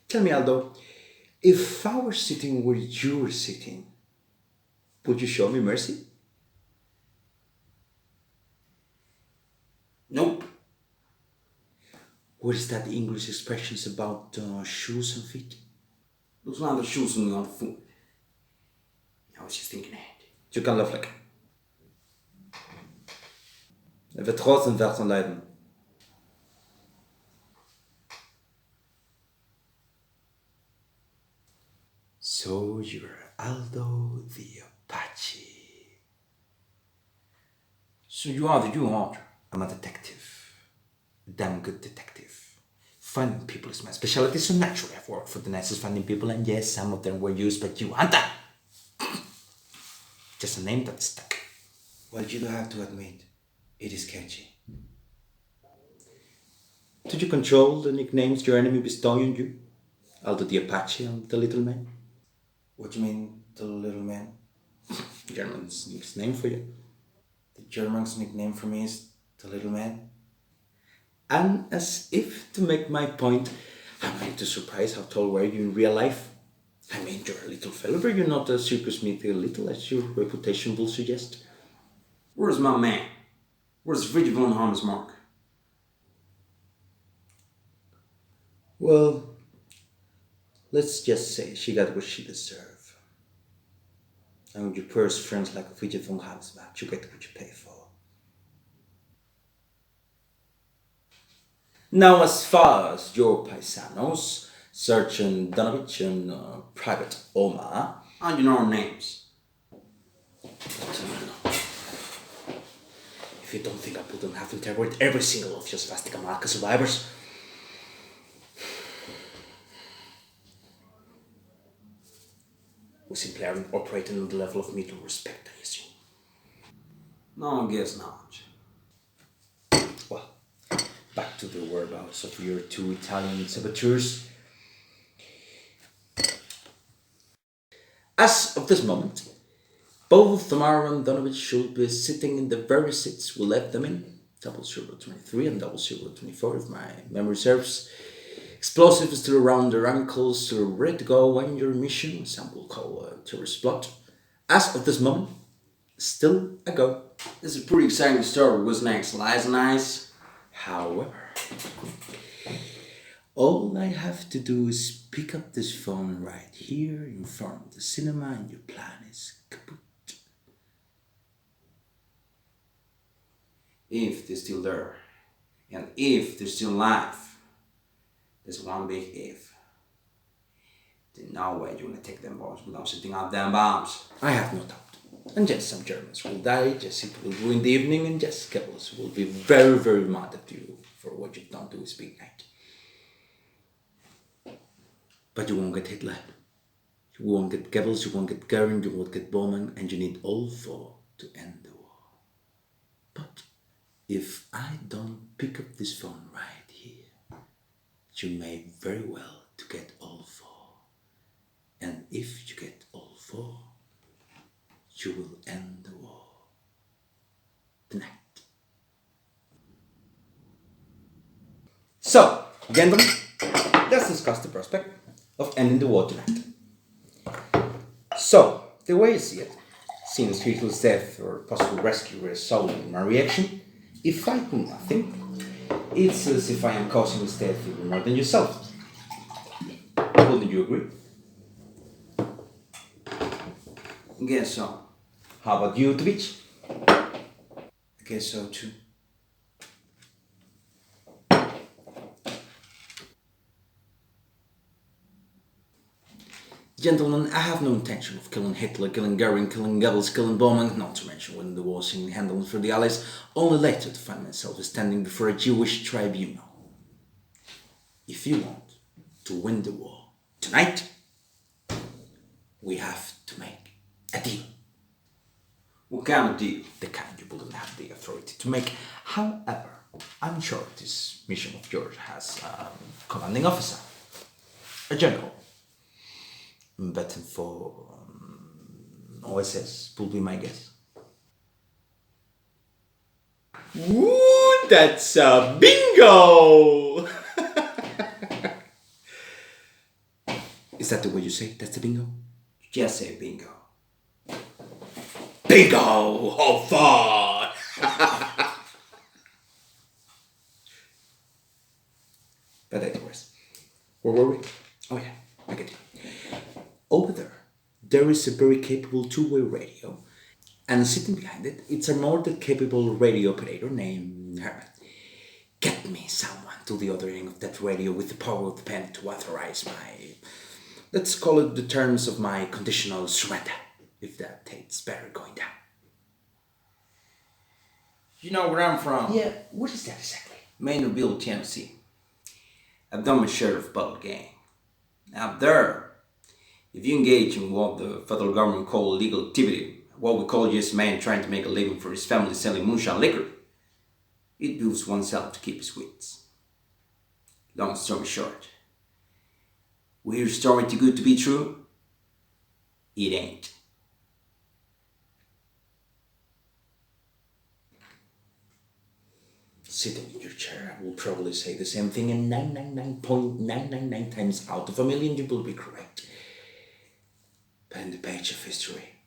Tell me, Aldo, if I were sitting where you were sitting, would you show me mercy? Nope. What is that English expressions about shoes and feet? Those are the shoes on the foot. I was just thinking ahead. Du kan lovelijk. Wird trotzdem davon leiden. So you're Aldo the Apache. So you are the you, aren't you? I'm a detective. A damn good detective. Finding people is my specialty, so naturally I've worked for the nicest finding people, and yes, some of them were used by you. Hunter! Just a name that stuck. Well, you do have to admit, it is catchy. Did you control the nicknames your enemy bestowed on you? Aldo the Apache and the Little Man? What do you mean, the little man? German's nickname for you. The German's nickname for me is the little man. And as if to make my point, I'm really surprised how tall were you in real life. I mean, you're a little fellow, but you're not a circus mythical little, as your reputation will suggest. Where's my man? Where's Friedrich von Hammersmark? Well, let's just say she got what she deserved. And with your purse friends like Friedrich von Hammersmark, you get what you pay for. Now, as far as your paisanos, Sergeant Donovich and Private Omar, And you know our names. If you don't think I wouldn't have interrogated every single of your swastika marker survivors, we simply aren't operating on the level of mutual respect, I assume. No, I guess not. Well, back to the whereabouts of your two Italian saboteurs. As of this moment, both Tamara and Donovich should be sitting in the very seats we left them in, 0023 and 0024 if my memory serves. Explosives still around their ankles, still ready to go on your mission, some will call a tourist plot. As of this moment, still a go. This is a pretty exciting story. What's next? Lies and Ice? However, all I have to do is pick up this phone right here in front of the cinema and your plan is kaput. If they're still there. And if they're still alive. There's one big if. There's no way you're gonna take them bombs without setting off them bombs. I have no doubt. And yes, some Germans will die, yes, it will ruin the evening, and yes, Goebbels will be very, very mad at you for what you've done to his big night. But you won't get Hitler. You won't get Goebbels, you won't get Goering, you won't get Bormann, and you need all four to end the war. But if I don't pick up this phone right here, you may very well to get all four. And if you get all four, you will end the war tonight. So, gentlemen, let's discuss the prospect of ending the war tonight. So, the way I see it, since Hitler's death or possible rescue were solely my reaction, if I do nothing, it's as if I am causing his death even more than yourself. Wouldn't you agree? Guess so. How about you, Twitch? I guess so too. Gentlemen, I have no intention of killing Hitler, killing Goering, killing Goebbels, killing Bormann, not to mention winning the war single-handedly for the Allies, only later to find myself standing before a Jewish tribunal. If you want to win the war tonight, we have to make a deal. What kind of deal? The kind you wouldn't have the authority to make. However, I'm sure this mission of yours has a commanding officer, a general. Betting for OSS will be my guess. Ooh, that's a bingo! Is that the way you say it? That's the bingo? Just say bingo. Bingo! How fun! But anyways, where were we? Oh yeah, I get it. Over there is a very capable two-way radio, and sitting behind it, it's an order capable radio operator named Herman. Get me someone to the other end of that radio with the power of the pen to authorize my, let's call it the terms of my conditional surrender, if that tastes better going down. You know where I'm from? Yeah, what is that exactly? Maynardville, Tennessee. I've done my share of bottle gang. Out there, if you engage in what the federal government call illegal activity, what we call just a man trying to make a living for his family selling moonshine liquor, it behooves oneself to keep his wits. Long story short, we hear a story too good to be true? It ain't. Sitting in your chair, I will probably say the same thing, and 999.999 times out of a million you will be correct. But in the page of history,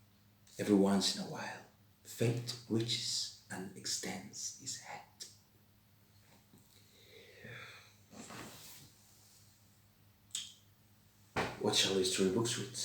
every once in a while, fate reaches and extends his hand. What shall history books read?